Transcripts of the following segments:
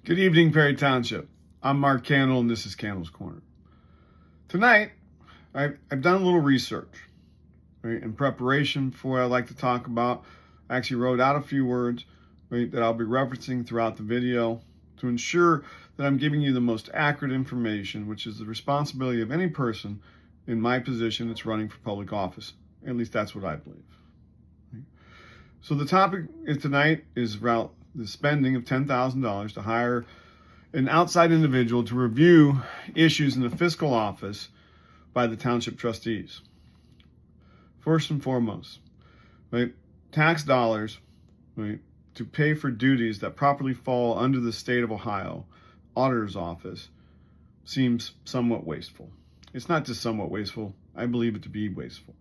Good evening, Perry Township. I'm Mark Candle, and this is Candle's Corner. Tonight, I've done a little research, right, in preparation for what I'd like to talk about. I actually wrote out a few words, right, that I'll be referencing throughout the video to ensure that I'm giving you the most accurate information, which is the responsibility of any person in my position that's running for public office. At least that's what I believe. Right? So the topic tonight is about the spending of $10,000 to hire an outside individual to review issues in the fiscal office by the township trustees. First and foremost, right, tax dollars, right, to pay for duties that properly fall under the state of Ohio auditor's office seems somewhat wasteful. It's not just somewhat wasteful, I believe it to be wasteful.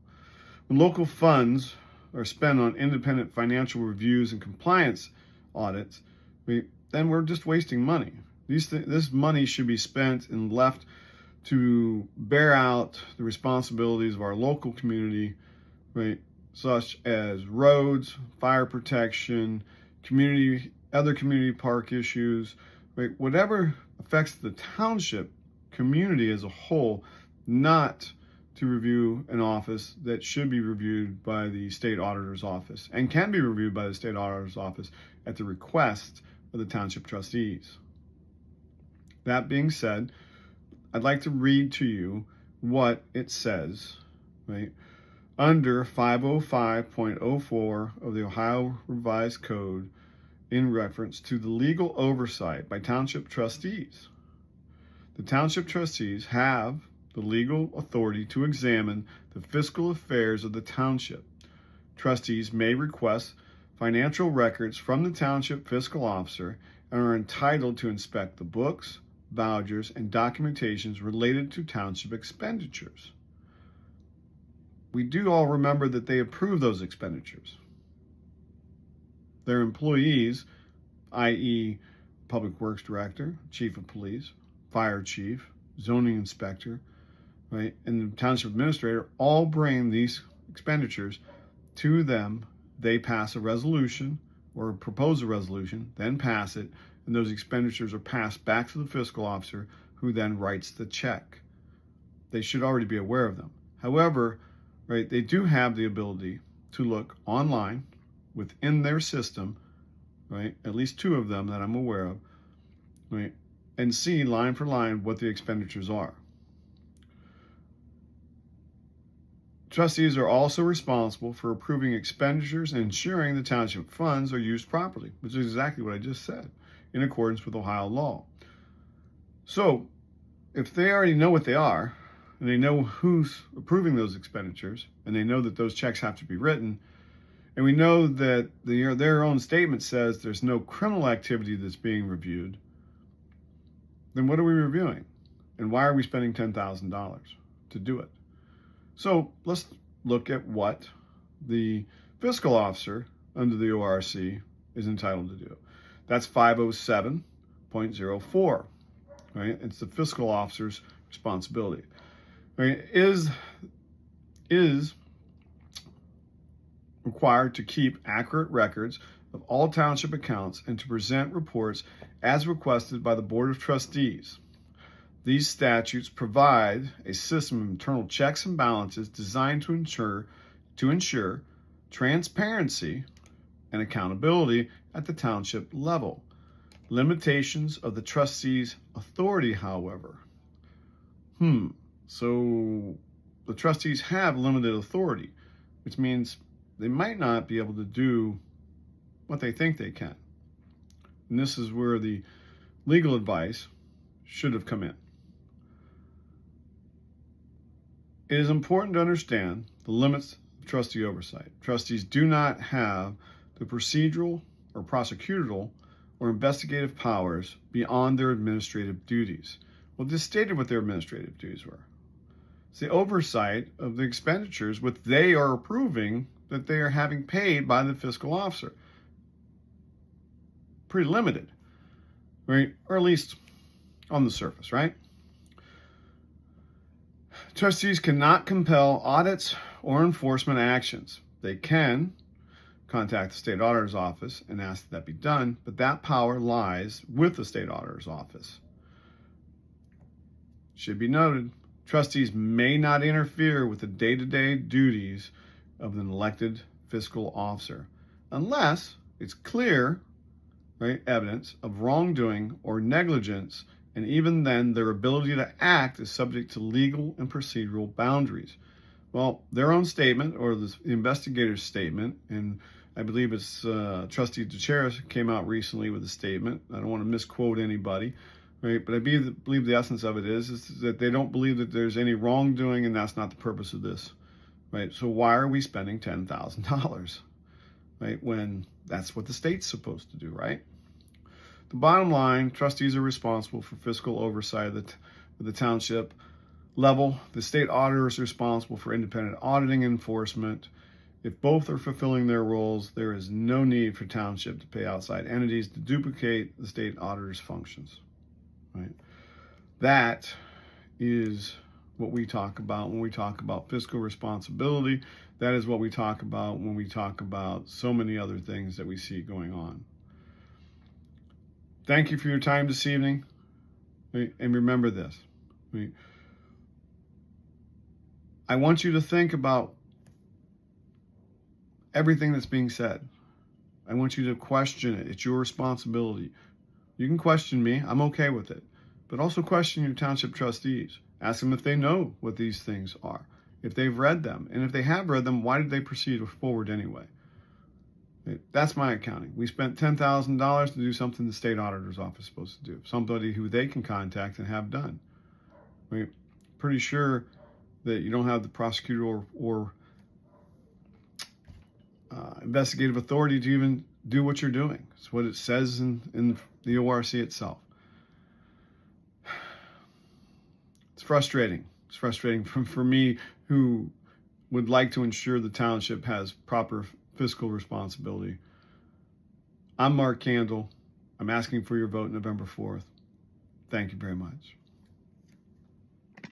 When local funds are spent on independent financial reviews and compliance audits, then we're just wasting money. This money should be spent and left to bear out the responsibilities of our local community, right, such as roads, fire protection, other community park issues, right, whatever affects the township community as a whole, not to review an office that should be reviewed by the state auditor's office and can be reviewed by the state auditor's office at the request of the township trustees. That being said, I'd like to read to you what it says, right, under 505.04 of the Ohio Revised Code in reference to the legal oversight by township trustees. The township trustees have the legal authority to examine the fiscal affairs of the township. Trustees may request financial records from the township fiscal officer and are entitled to inspect the books, vouchers, and documentations related to township expenditures. We do all remember that they approve those expenditures. Their employees, i.e. Public Works Director, Chief of Police, Fire Chief, Zoning Inspector, right, and the Township Administrator, all bring these expenditures to them. They pass a resolution or propose a resolution, then pass it, and those expenditures are passed back to the fiscal officer, who then writes the check. They should already be aware of them. However, right, they do have the ability to look online within their system, right, at least two of them that I'm aware of, right, and see line for line what the expenditures are. Trustees are also responsible for approving expenditures and ensuring the township funds are used properly, which is exactly what I just said, in accordance with Ohio law. So, if they already know what they are, and they know who's approving those expenditures, and they know that those checks have to be written, and we know that their own statement says there's no criminal activity that's being reviewed, then what are we reviewing? And why are we spending $10,000 to do it? So let's look at what the fiscal officer under the ORC is entitled to do. That's 507.04, right? It's the fiscal officer's responsibility. Right? Is required to keep accurate records of all township accounts and to present reports as requested by the Board of Trustees. These statutes provide a system of internal checks and balances designed to ensure transparency and accountability at the township level. Limitations of the trustees' authority, however. So the trustees have limited authority, which means they might not be able to do what they think they can. And this is where the legal advice should have come in. It is important to understand the limits of trustee oversight. Trustees do not have the procedural or prosecutorial or investigative powers beyond their administrative duties. Well, this stated what their administrative duties were. It's the oversight of the expenditures which they are approving that they are having paid by the fiscal officer. Pretty limited, right? Or at least on the surface, right? Trustees cannot compel audits or enforcement actions. They can contact the state auditor's office and ask that be done, but that power lies with the state auditor's office. Should be noted, trustees may not interfere with the day-to-day duties of an elected fiscal officer unless it's clear, right, evidence of wrongdoing or negligence, and even then their ability to act is subject to legal and procedural boundaries. Well, their own statement, or the investigator's statement, and I believe it's Trustee DeCharis came out recently with a statement. I don't want to misquote anybody, right? But I believe the essence of it is that they don't believe that there's any wrongdoing, and that's not the purpose of this, right? So why are we spending $10,000, right, when that's what the state's supposed to do, right? The bottom line, trustees are responsible for fiscal oversight of the township level. The state auditor is responsible for independent auditing and enforcement. If both are fulfilling their roles, there is no need for township to pay outside entities to duplicate the state auditor's functions, right? That is what we talk about when we talk about fiscal responsibility. That is what we talk about when we talk about so many other things that we see going on. Thank you for your time this evening. Right? And remember this. Right? I want you to think about everything that's being said. I want you to question it. It's your responsibility. You can question me. I'm okay with it. But also question your township trustees. Ask them if they know what these things are, if they've read them. And if they have read them, why did they proceed forward anyway? That's my accounting. We spent $10,000 to do something the state auditor's office is supposed to do. Somebody who they can contact and have done. We're pretty sure that you don't have the prosecutor or investigative authority to even do what you're doing. It's what it says in the ORC itself. It's frustrating. It's frustrating for me, who would like to ensure the township has proper fiscal responsibility. I'm Mark Candle. I'm asking for your vote November 4th. Thank you very much.